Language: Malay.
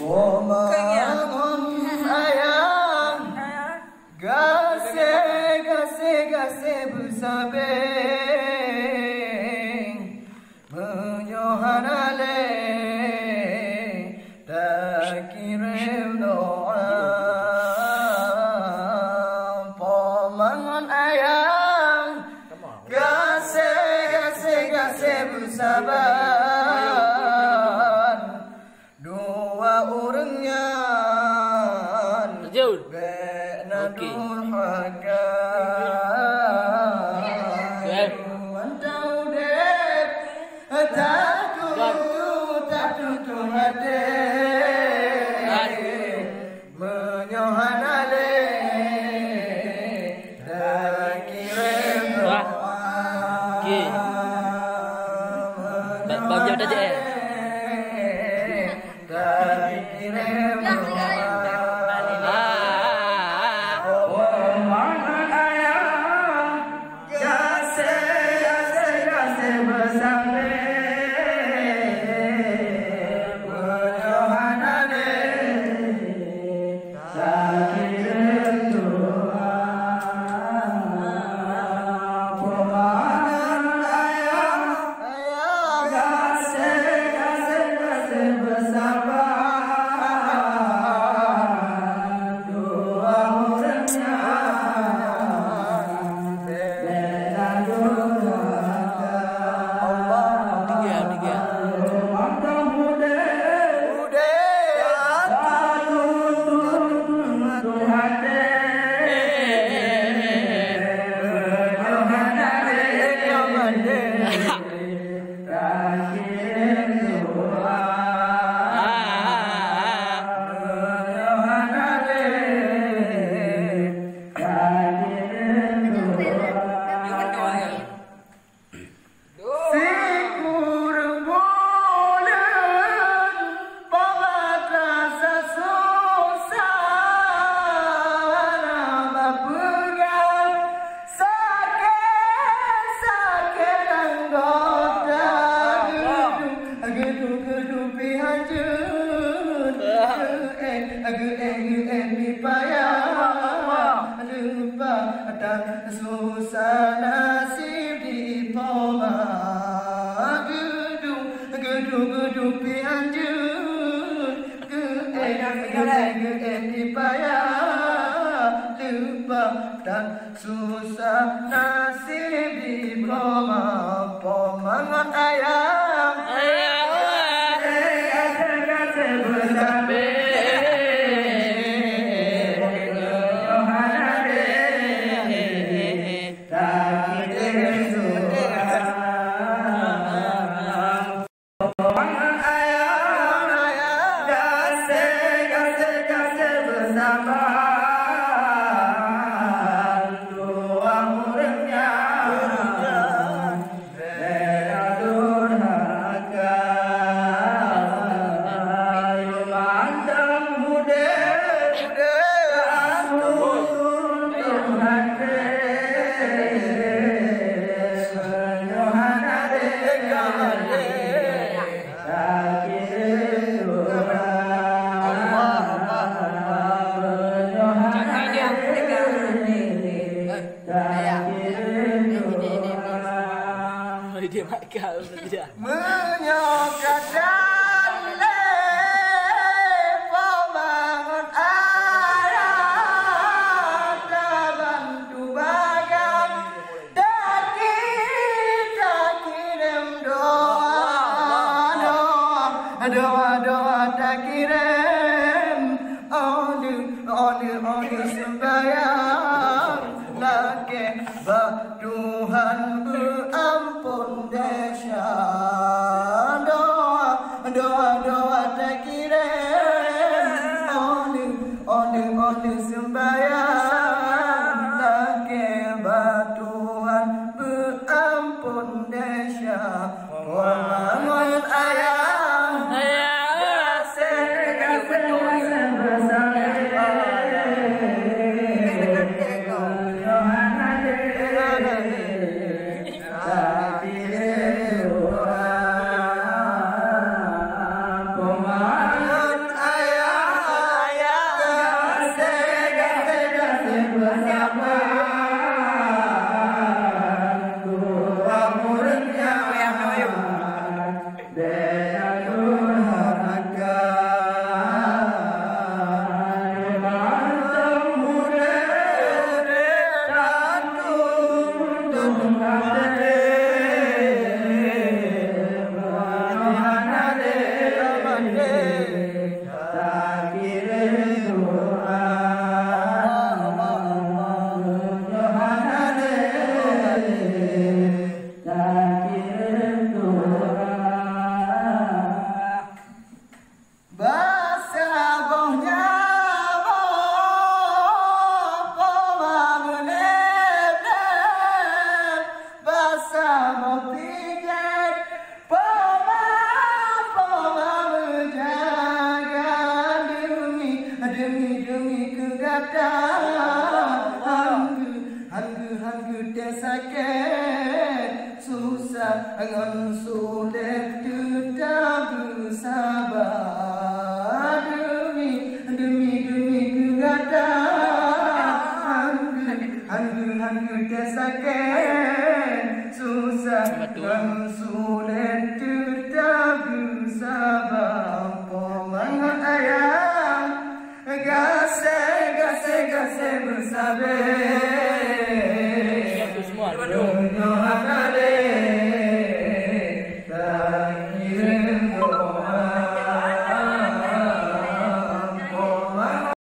Pemangon ayam Gase bersabing Menyohan alih Tak kirim doa Pemangon ayam Gase bersabar Dua orangnya Bena durhaka Antau dek Tak tutup hati Menyohan alih Tak kirim doa Bang jauh dah je. Tak kirim doa Susah nasib di poma Gedung pianjun Gedung di payah Lupa dan susah nasib di poma Pemangon ayam Dia makal dia. Menyokat dalih pemangon ayam tak bantu bagan tak kirim doa tak kirim order sembahyang lagi Tuhan berampun dahsyat doa tak kirim order sembahyang lagi Tuhan berampun dahsyat pemangon ayam Ngon sulit tetap bersabar demi keadaan hanggu desakan susah